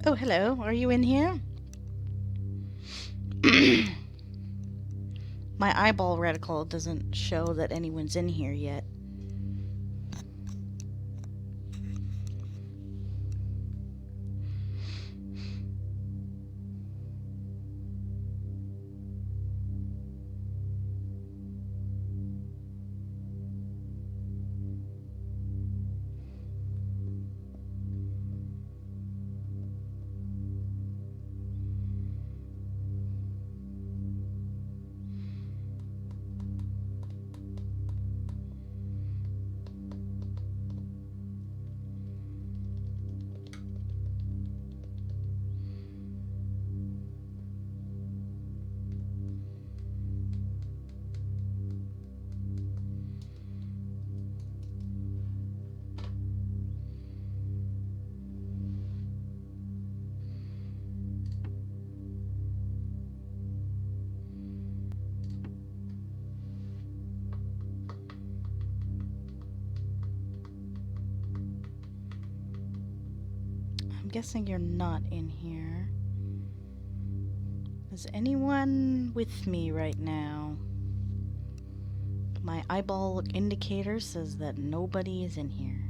Oh, hello. Are you in here? My eyeball reticle doesn't show that anyone's in here yet. I'm guessing you're not in here. Is anyone with me right now? My eyeball indicator says that nobody is in here.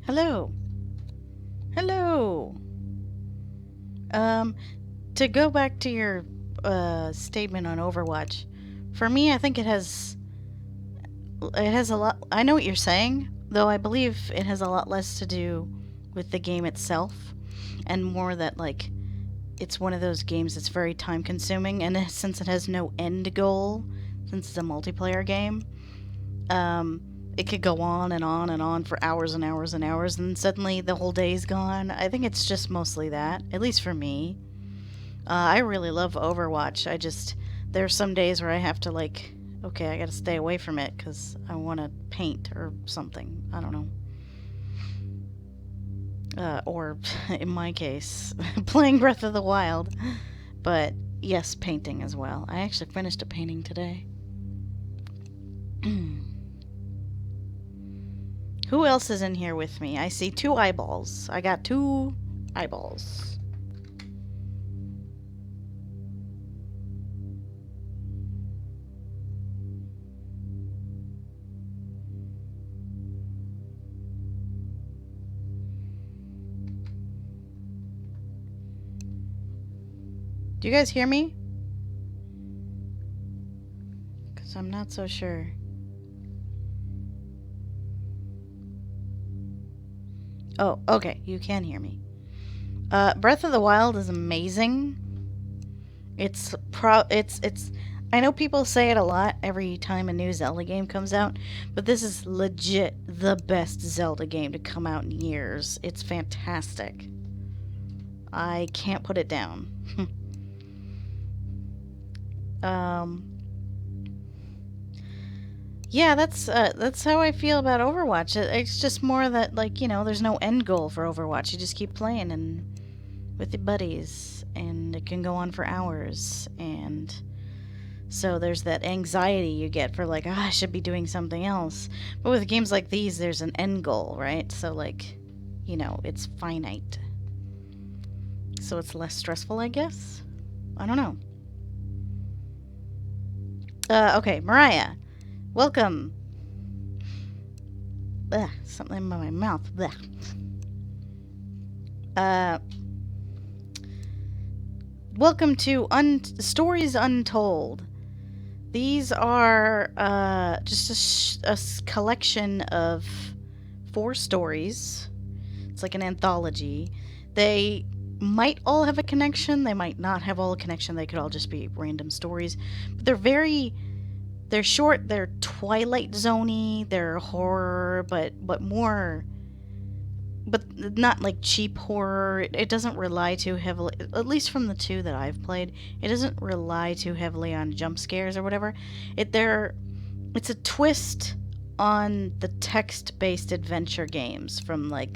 Hello. Hello. Um, to go back to your statement on Overwatch, for me, I think it has a lot. I know what you're saying, Though I believe it has a lot less to do with the game itself and more that, like, it's one of those games that's very time consuming, and since it has no end goal, since it's a multiplayer game, um, it could go on and on and on for hours and hours and hours, and suddenly the whole day's gone. I think it's just mostly that, at least for me. I really love Overwatch. There's some days where I have to, like, okay, I gotta stay away from it because I want to paint or something. I don't know. Or, in my case, playing Breath of the Wild. But, yes, painting as well. I actually finished a painting today. Who else is in here with me? I see 2 eyeballs. I got 2 eyeballs. Do you guys hear me? Because I'm not so sure. Oh, okay, you can hear me. Breath of the Wild is amazing. It's I know people say it a lot every time a new Zelda game comes out, but this is legit the best Zelda game to come out in years. It's fantastic. I can't put it down. Yeah, that's how I feel about Overwatch. It's just more that, like, you know, there's no end goal for Overwatch. You just keep playing and with your buddies, and it can go on for hours. And so there's that anxiety you get for, like, I should be doing something else. But with games like these, there's an end goal, right? So, like, you know, it's finite. So it's less stressful, I guess. I don't know. Okay, Mariah. Welcome. Ugh, something in my mouth. Welcome to Stories Untold. These are just a collection of 4 stories. It's like an anthology. They might all have a connection. They might not have all a connection. They could all just be random stories. But they're short, they're Twilight Zone-y, they're horror, but not like cheap horror. It doesn't rely too heavily, at least from the 2 that I've played, it doesn't rely too heavily on jump scares or whatever. It's a twist on the text-based adventure games from the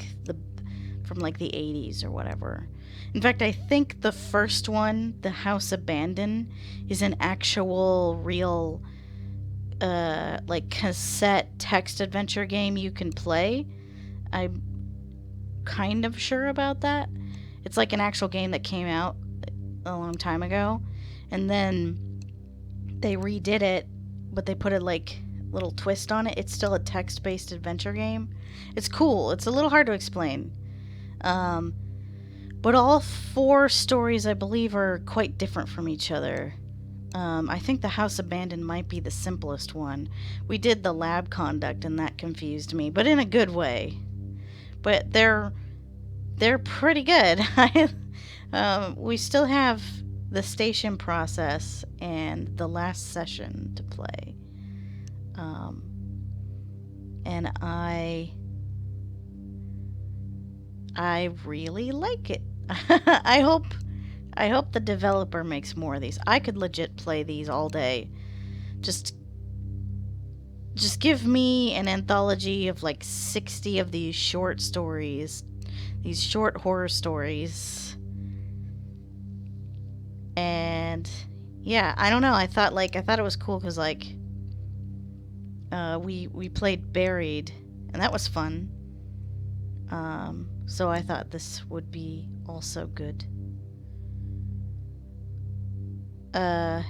80s or whatever. In fact, I think the first one, The House Abandoned, is an actual real like cassette text adventure game you can play. I'm kind of sure about that. It's like an actual game that came out a long time ago, and then they redid it, but they put a like little twist on it. It's still a text-based adventure game. It's cool. It's a little hard to explain. But all 4 stories, I believe, are quite different from each other. I think The House Abandoned might be the simplest one. We did the lab conduct, and that confused me, but in a good way. But they're pretty good. We still have the station process and the last session to play. And I really like it. I hope the developer makes more of these. I could legit play these all day. Just give me an anthology of like 60 of these short stories, these short horror stories. And yeah, I don't know. I thought it was cool cuz like we played Buried, and that was fun. So I thought this would be also good. Are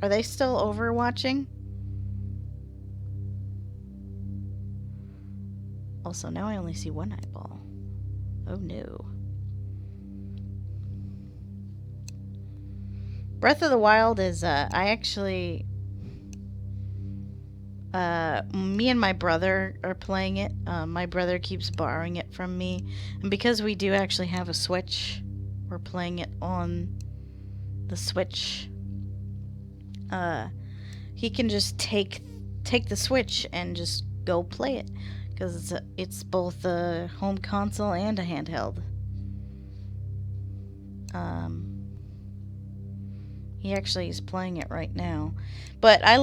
they still overwatching? Also, now I only see 1 eyeball. Oh no. Breath of the Wild is, Me and my brother are playing it. My brother keeps borrowing it from me, and because we do actually have a Switch, we're playing it on the Switch. Uh, he can just take the Switch and just go play it because it's both a home console and a handheld. Um, he actually is playing it right now. But I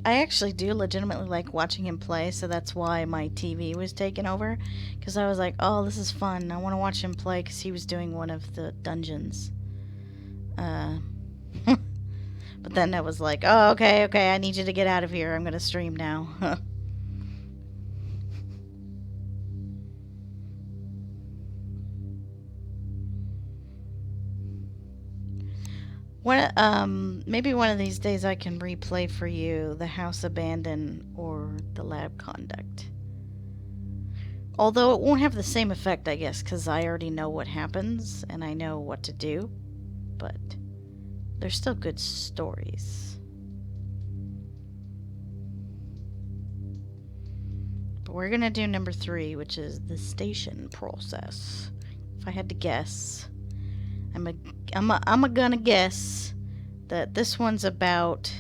actually do legitimately like watching him play, so that's why my TV was taken over. Because I was like, oh, this is fun. I want to watch him play because he was doing one of the dungeons. Uh, but then it was like, oh, okay, I need you to get out of here. I'm going to stream now. Maybe one of these days I can replay for you the House Abandoned or the Lab Conduct. Although it won't have the same effect, I guess, because I already know what happens and I know what to do. But they're still good stories. But we're gonna do number 3, which is the station process. If I had to guess, I'm gonna guess that this one's about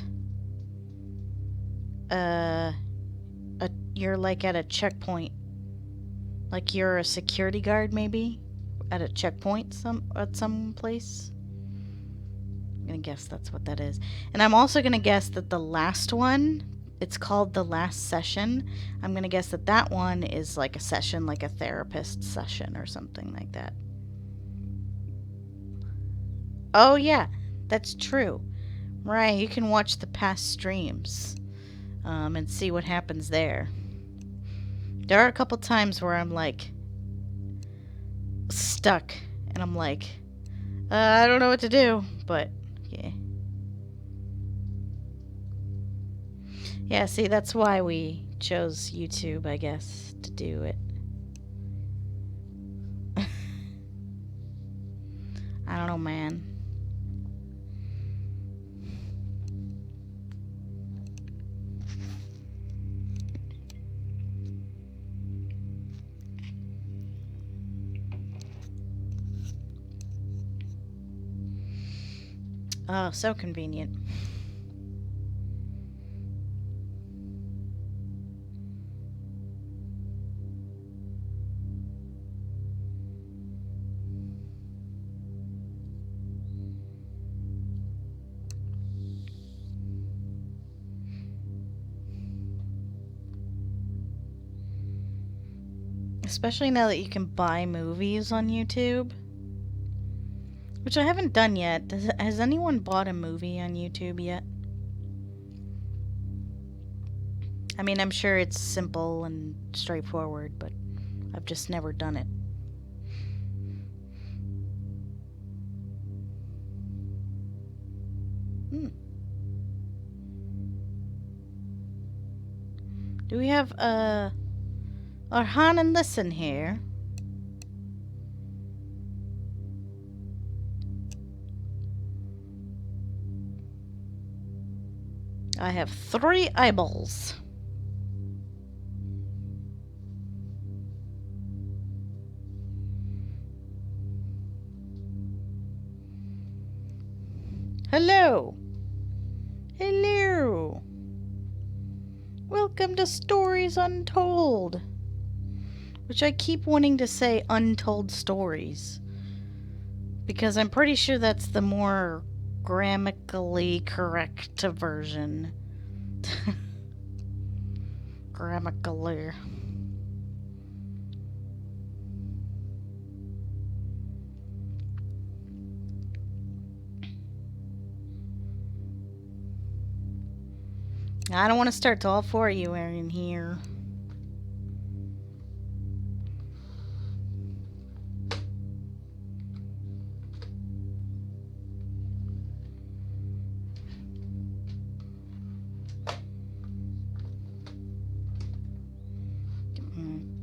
you're like at a checkpoint, like you're a security guard maybe at a checkpoint at some place. I'm gonna guess that's what that is, and I'm also gonna guess that the last one, it's called The Last Session. I'm gonna guess that that one is like a session, like a therapist session or something like that. Oh, yeah, that's true. Right, you can watch the past streams and see what happens there. There are a couple times where I'm like stuck and I'm like, I don't know what to do, but yeah. Yeah, see, that's why we chose YouTube, I guess, to do it. I don't know, man. Oh, so convenient. Especially now that you can buy movies on YouTube. Which I haven't done yet. Has anyone bought a movie on YouTube yet? I mean, I'm sure it's simple and straightforward, but I've just never done it. Do we have Arhan and Listen here? I have 3 eyeballs. Hello. Hello. Welcome to Stories Untold. Which I keep wanting to say Untold Stories. Because I'm pretty sure that's the more grammatically correct version. Grammatically. I don't want to start till all 4 of you are in here.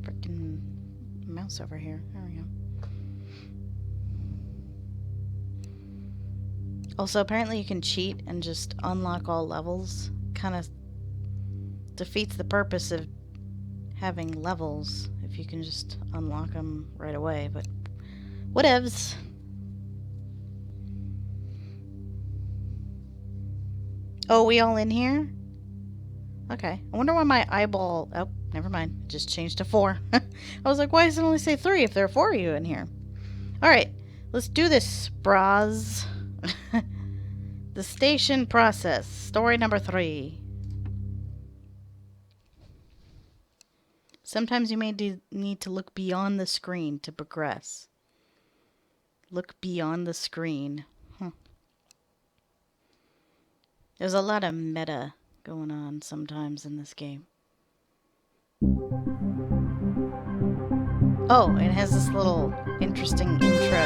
Freaking mouse over here. There we go. Also, apparently you can cheat and just unlock all levels. Kind of defeats the purpose of having levels if you can just unlock them right away, but whatevs. Oh, we all in here? Okay. I wonder why my eyeball... Oh, never mind. It just changed to 4. I was like, why does it only say 3 if there are 4 of you in here? Alright. Let's do this, bras. The station process. Story number 3. Sometimes you may need to look beyond the screen to progress. Look beyond the screen. There's a lot of meta going on sometimes in this game. Oh, it has this little interesting intro.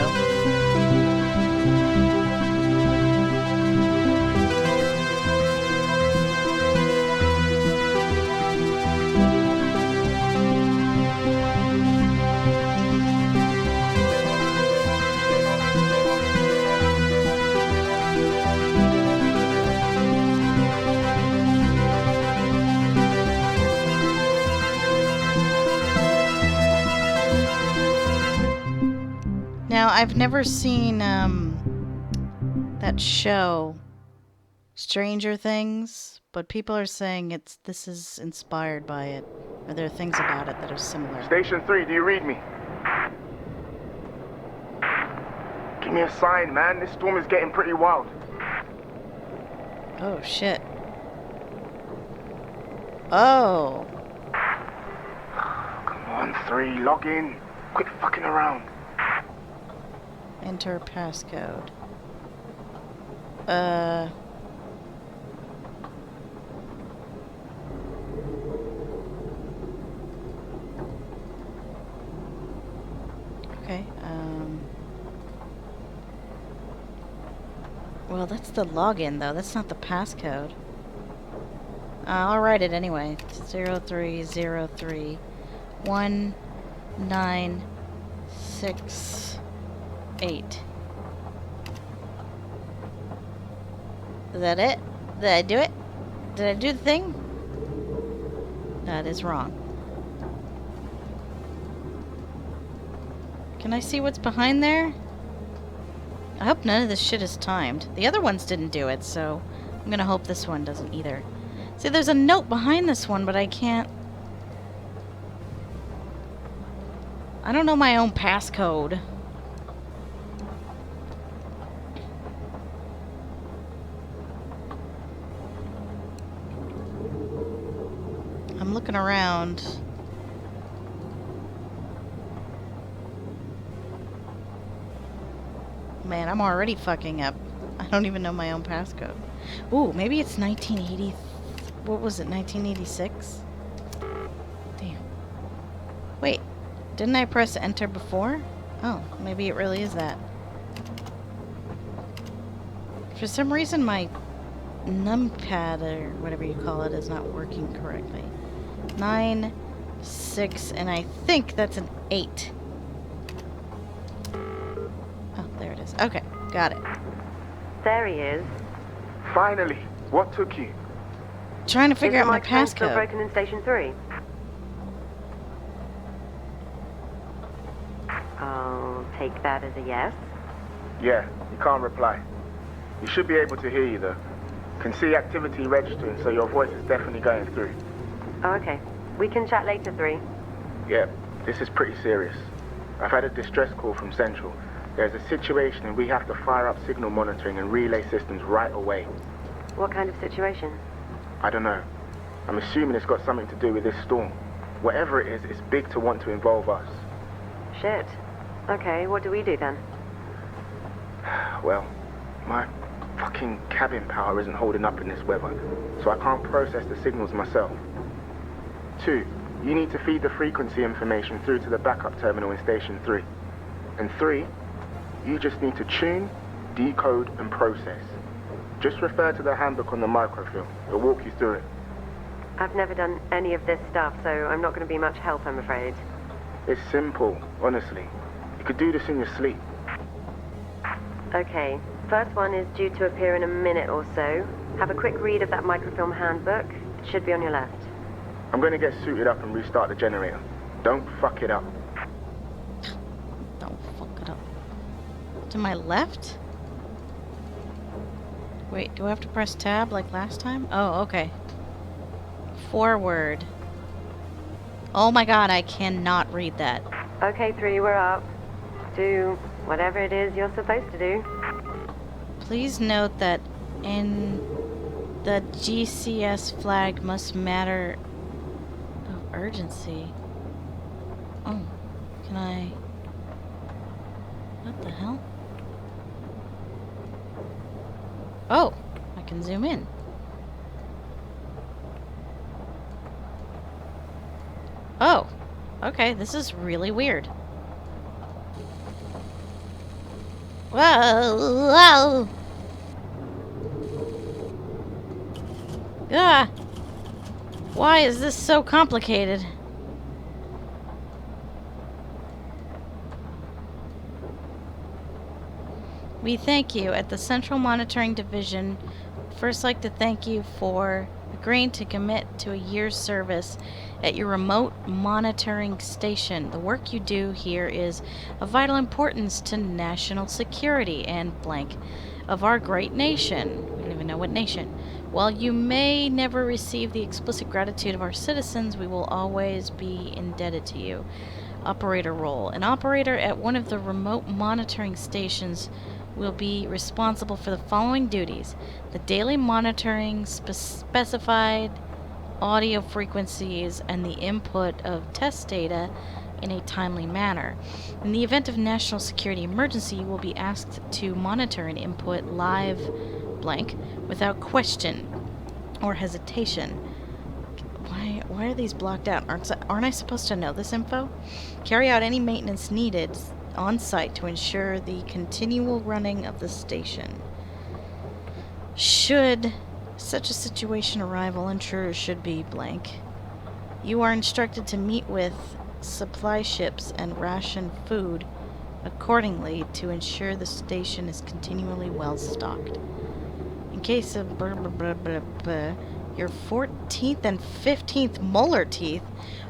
Now, I've never seen that show, Stranger Things, but people are saying this is inspired by it, or there are things about it that are similar. Station 3, do you read me? Give me a sign, man. This storm is getting pretty wild. Oh, shit. Oh. Come on, 3, log in. Quit fucking around. Enter passcode. Okay, well, that's the login, though. That's not the passcode. I'll write it anyway. 0303196. Is that it? Did I do it? Did I do the thing? That is wrong. Can I see what's behind there? I hope none of this shit is timed. The other ones didn't do it, so I'm gonna hope this one doesn't either. See, there's a note behind this one, but I can't... I don't know my own passcode. I'm looking around. Man, I'm already fucking up. I don't even know my own passcode. Ooh, maybe it's 1980. What was it, 1986? Damn. Wait, didn't I press enter before? Oh, maybe it really is that. For some reason, my numpad, or whatever you call it, is not working correctly. 9, 6, and I think that's an 8. Oh, there it is. Okay, got it. There he is. Finally, what took you? Trying to figure out my Is the passcode. broken in Station 3? I'll take that as a yes. Yeah, you can't reply. You should be able to hear you, though. Can see activity registering, so your voice is definitely going through. Oh, okay. We can chat later, 3. Yeah, this is pretty serious. I've had a distress call from Central. There's a situation and we have to fire up signal monitoring and relay systems right away. What kind of situation? I don't know. I'm assuming it's got something to do with this storm. Whatever it is, it's big to want to involve us. Shit. Okay, what do we do then? Well, my fucking cabin power isn't holding up in this weather, so I can't process the signals myself. 2, you need to feed the frequency information through to the backup terminal in Station 3. And 3, you just need to tune, decode, and process. Just refer to the handbook on the microfilm. It'll walk you through it. I've never done any of this stuff, so I'm not going to be much help, I'm afraid. It's simple, honestly. You could do this in your sleep. Okay, first one is due to appear in a minute or so. Have a quick read of that microfilm handbook. It should be on your left. I'm gonna get suited up and restart the generator. Don't fuck it up. Don't fuck it up. To my left? Wait, do I have to press tab like last time? Oh, okay. Forward. Oh my god, I cannot read that. Okay, 3, we're up. Do whatever it is you're supposed to do. Please note that in the GCS flag must matter of urgency. Oh, can I... What the hell? Oh, I can zoom in. Oh, okay, this is really weird. Whoa, whoa! Ah! Why is this so complicated? We thank you at the Central Monitoring Division. First like to thank you for agreeing to commit to a year's service at your remote monitoring station. The work you do here is of vital importance to national security and blank of our great nation. We don't even know what nation. While you may never receive the explicit gratitude of our citizens, we will always be indebted to you. Operator role. An operator at one of the remote monitoring stations will be responsible for the following duties: the daily monitoring specified audio frequencies and the input of test data in a timely manner. In the event of national security emergency, you will be asked to monitor and input live blank without question or hesitation. Why are these blocked out? Aren't I supposed to know this info? Carry out any maintenance needed on site to ensure the continual running of the station. Should such a situation arrive, all intruders should be blank. You are instructed to meet with supply ships and ration food accordingly to ensure the station is continually well stocked. In case of your 14th and 15th molar teeth.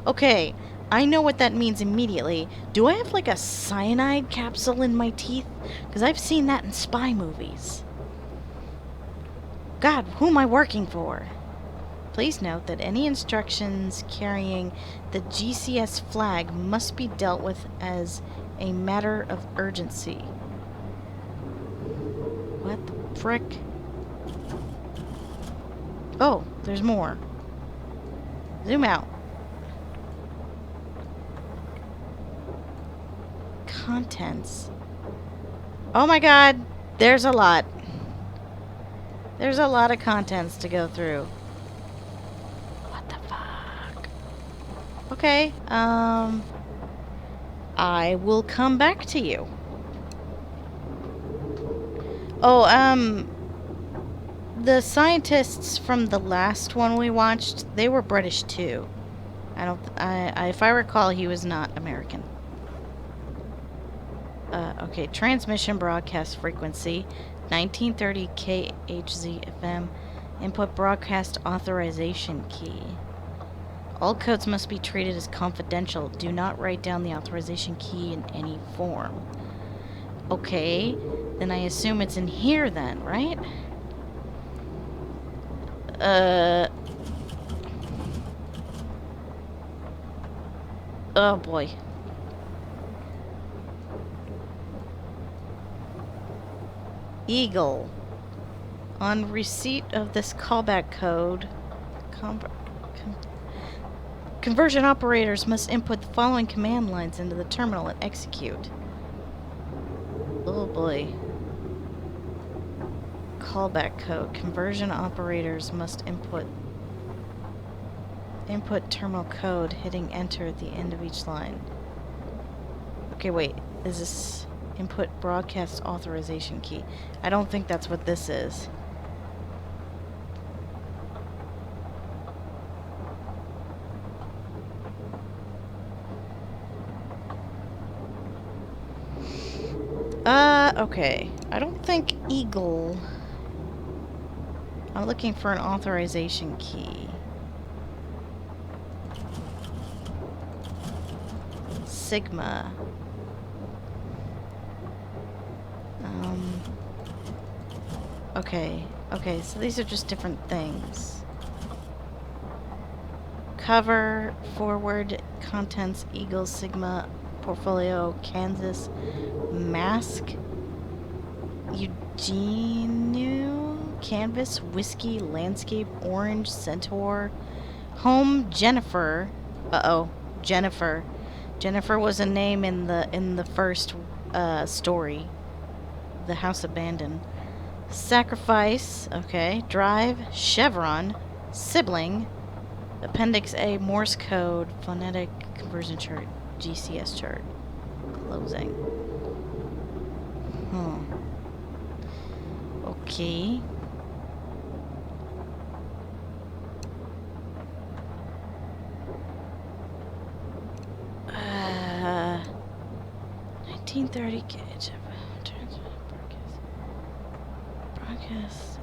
Okay, I know what that means immediately. Do I have like a cyanide capsule in my teeth? Because I've seen that in spy movies. God, who am I working for? Please note that any instructions carrying the GCS flag must be dealt with as a matter of urgency. What the frick? Oh, there's more. Zoom out. Contents. Oh my god, there's a lot. There's a lot of contents to go through. What the fuck? Okay, I will come back to you. Oh, the scientists from the last one we watched, they were British too. If I recall, he was not American. Okay, transmission broadcast frequency, 1930 KHZ FM, input broadcast authorization key. All codes must be treated as confidential. Do not write down the authorization key in any form. Okay, then I assume it's in here then, right? Oh boy. Eagle. On receipt of this callback code, conversion operators must input the following command lines into the terminal and execute. Oh boy. Callback code. Conversion operators must input terminal code, hitting enter at the end of each line. Okay, wait. Is this input broadcast authorization key? I don't think that's what this is. Okay. I don't think Eagle... I'm looking for an authorization key. Sigma. Okay. Okay, so these are just different things. Cover, forward, contents, Eagle, Sigma, portfolio, Kansas, mask, Eugenio, canvas, whiskey, landscape, orange, centaur, home, Jennifer. Uh-oh, Jennifer. Jennifer was a name in the first story. The house abandoned. Sacrifice, okay. Drive, chevron, sibling, appendix A, Morse code, phonetic conversion chart, GCS chart, closing. Okay. Uh, 1930 gauge. Broadcast.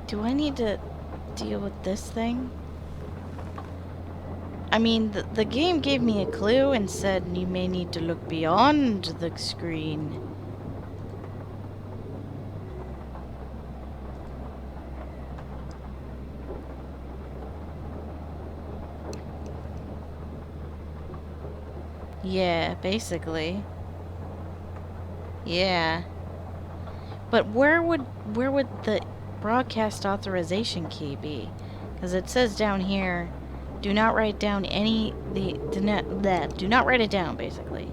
Do I need to deal with this thing? I mean, the game gave me a clue and said you may need to look beyond the screen. Yeah, basically. Yeah. But where would the broadcast authorization key be? Because it says down here, do not write down any do not write it down, basically.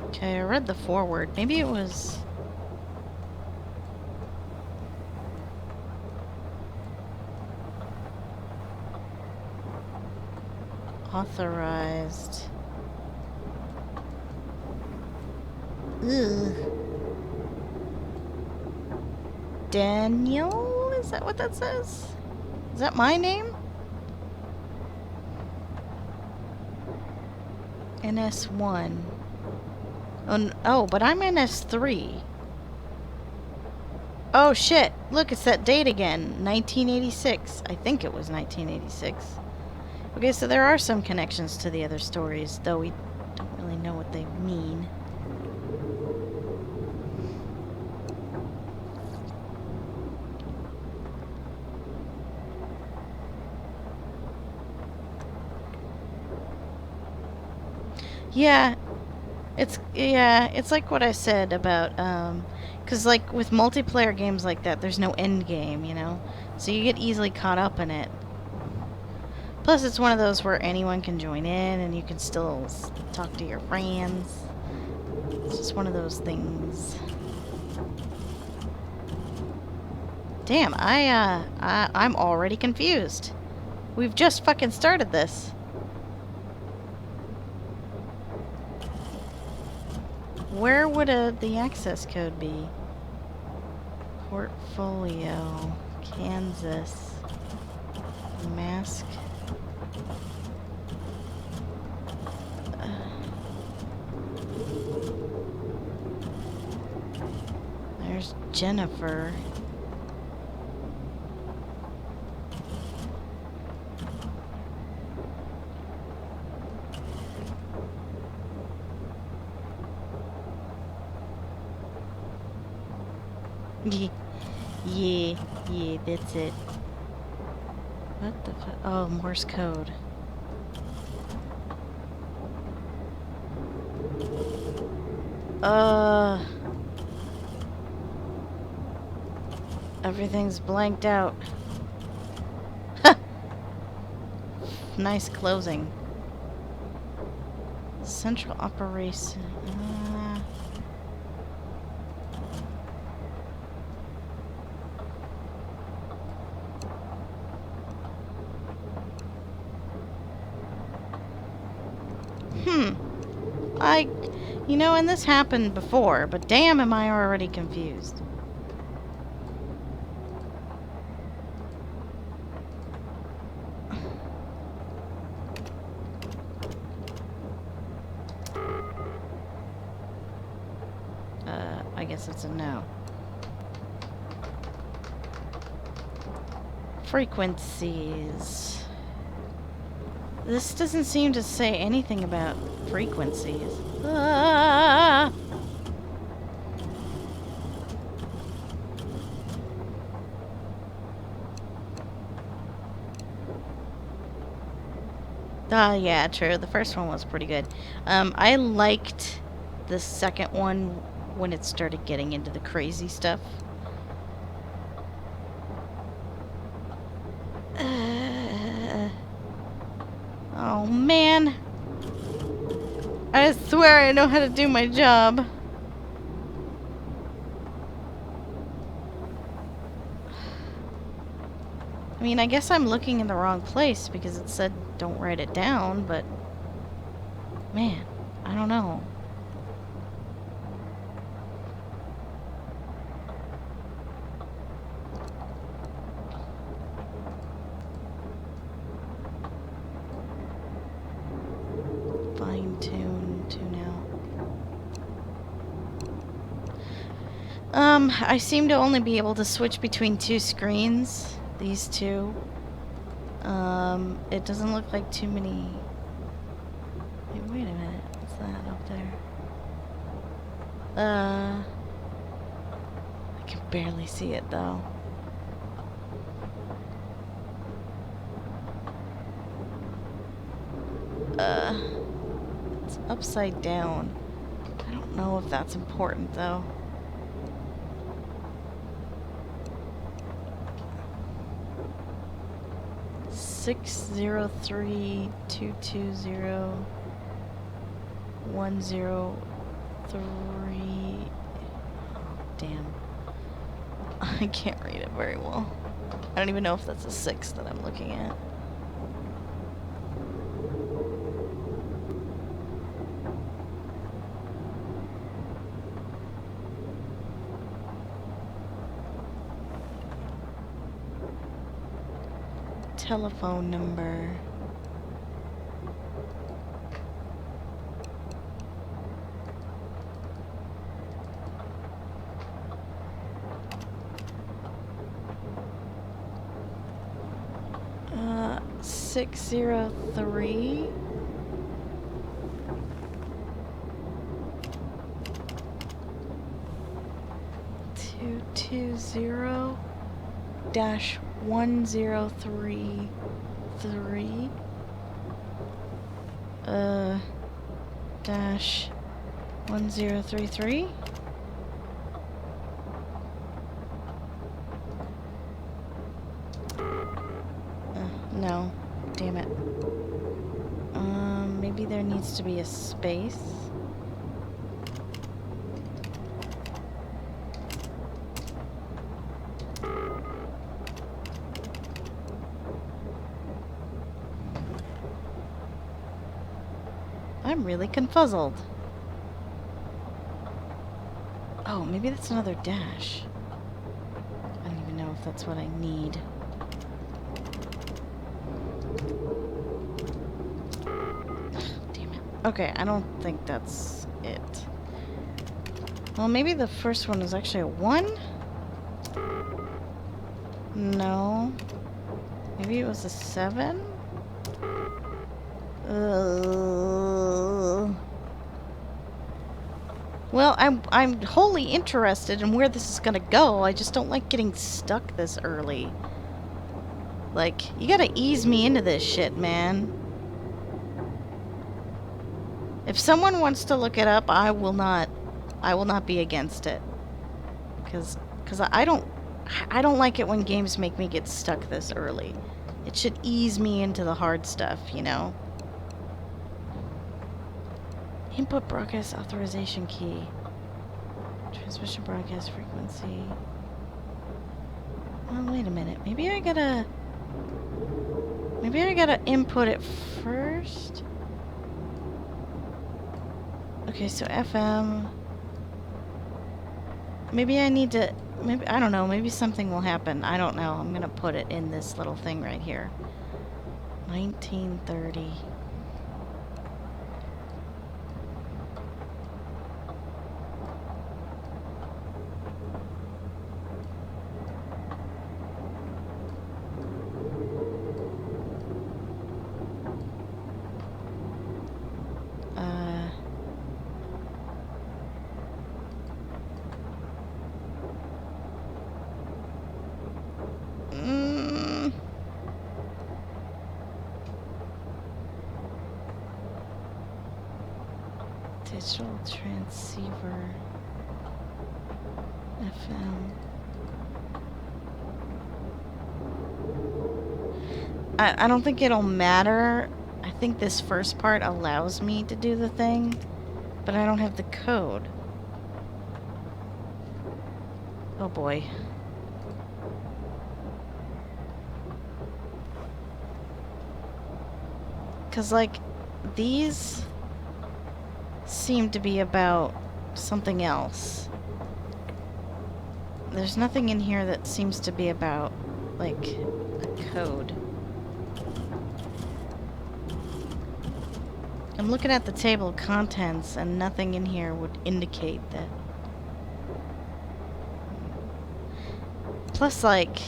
Okay, I read the forward. Maybe it was... authorized. Ugh. Daniel? Is that what that says? Is that my name? NS1. Oh, but I'm NS3. Oh shit, look, it's that date again. 1986. I think it was 1986. Okay, so there are some connections to the other stories, though we don't really know what they mean. Yeah, it's like what I said about, 'cause like with multiplayer games like that, there's no end game, you know? So you get easily caught up in it. Plus, it's one of those where anyone can join in and you can still talk to your friends. It's just one of those things. Damn, I'm already confused. We've just fucking started this. Where would the access code be? Portfolio, Kansas, mask. There's Jennifer. Yeah, that's it. What the fuck? Oh, Morse code. Everything's blanked out. Nice closing. Central operation. You know, and this happened before, but damn am I already confused. I guess it's a no. Frequencies. This doesn't seem to say anything about frequencies. Ah! Yeah, true. The first one was pretty good. I liked the second one when it started getting into the crazy stuff. Oh, man. I swear I know how to do my job. I mean, I guess I'm looking in the wrong place because it said don't write it down, but... Man, I don't know. Fine-tune, tune out. I seem to only be able to switch between two screens. These two. It doesn't look like too many... Wait a minute. What's that up there? I can barely see it, though. It's upside down. I don't know if that's important, though. Six 220-103. Damn. I can't read it very well. I don't even know if that's a 6 that I'm looking at. Telephone number. Uh, 603. Two 1033 dash 1033. No, damn it. Maybe there needs to be a space. I'm really confuzzled. Oh, maybe that's another dash. I don't even know if that's what I need. Damn it. Okay, I don't think that's it. Well, maybe the first one is actually a 1? No. Maybe it was a 7? Well, I'm wholly interested in where this is gonna go. I just don't like getting stuck this early. Like, you gotta ease me into this shit, man. If someone wants to look it up, I will not be against it. Cause I don't like it when games make me get stuck this early. It should ease me into the hard stuff, you know? Input broadcast authorization key. Transmission broadcast frequency. Oh, wait a minute. Maybe I gotta input it first? Okay, so FM. Maybe I need to... Maybe, I don't know, maybe something will happen. I don't know. I'm gonna put it in this little thing right here. 1930. Digital transceiver. FM. I don't think it'll matter. I think this first part allows me to do the thing, but I don't have the code. Oh boy. Because, like, these seem to be about something else. There's nothing in here that seems to be about, like, a code. I'm looking at the table of contents, and nothing in here would indicate that. Plus, like,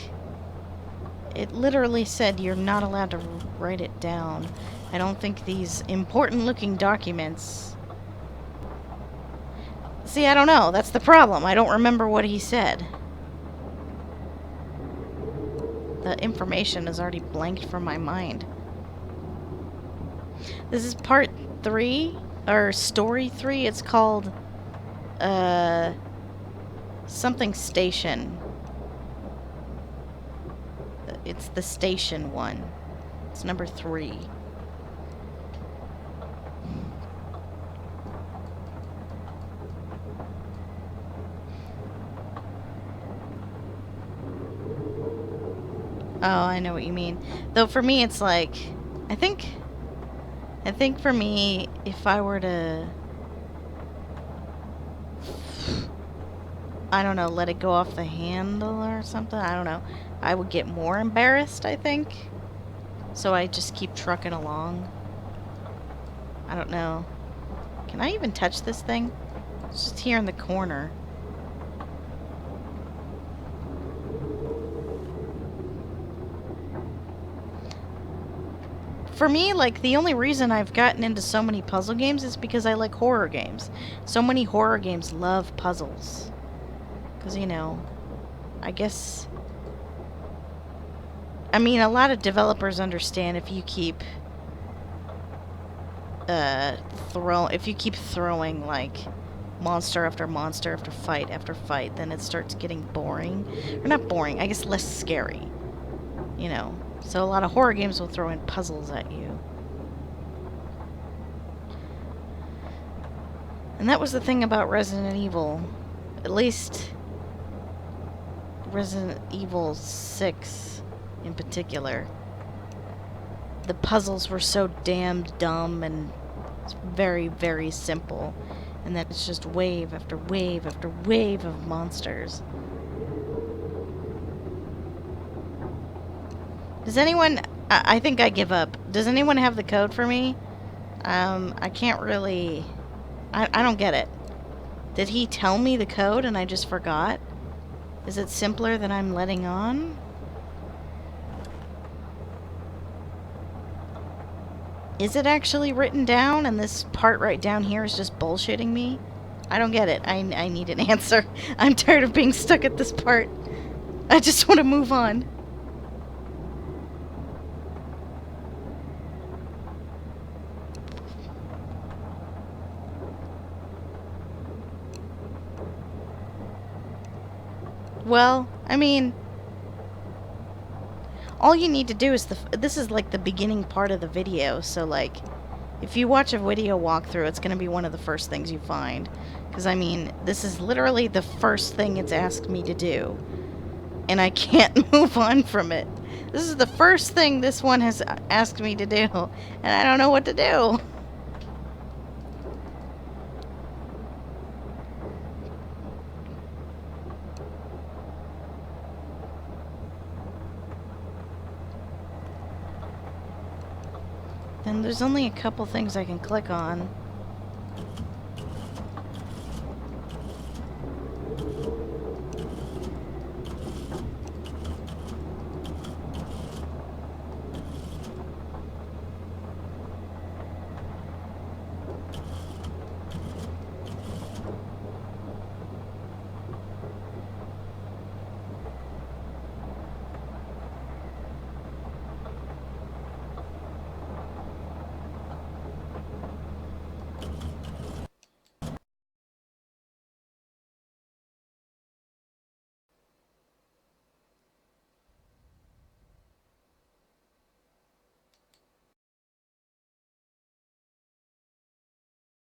it literally said you're not allowed to write it down. I don't think these important-looking documents... See, I don't know. That's the problem. I don't remember what he said. The information is already blanked from my mind. This is part 3, or story 3. It's called, something station. It's the station one. It's number 3. Oh, I know what you mean. Though for me, it's like, I think for me, if I were to, I don't know, let it go off the handle or something, I don't know, I would get more embarrassed, I think. So I just keep trucking along. I don't know. Can I even touch this thing? It's just here in the corner. For me, like, the only reason I've gotten into so many puzzle games is because I like horror games. So many horror games love puzzles. Because, you know, I guess... I mean, a lot of developers understand if you keep... if you keep throwing, like, monster after monster after fight, then it starts getting boring. Or not boring, I guess less scary. You know. So a lot of horror games will throw in puzzles at you. And that was the thing about Resident Evil. At least Resident Evil 6 in particular. The puzzles were so damn dumb and very, very simple. And that it's just wave after wave after wave of monsters. Does anyone... I think I give up. Does anyone have the code for me? I can't really... I don't get it. Did he tell me the code and I just forgot? Is it simpler than I'm letting on? Is it actually written down and this part right down here is just bullshitting me? I don't get it. I need an answer. I'm tired of being stuck at this part. I just want to move on. Well, I mean, all you need to do is this is like the beginning part of the video, so like, if you watch a video walkthrough, it's going to be one of the first things you find. Because, I mean, this is literally the first thing it's asked me to do. And I can't move on from it. This is the first thing this one has asked me to do. And I don't know what to do. there's only a couple things I can click on.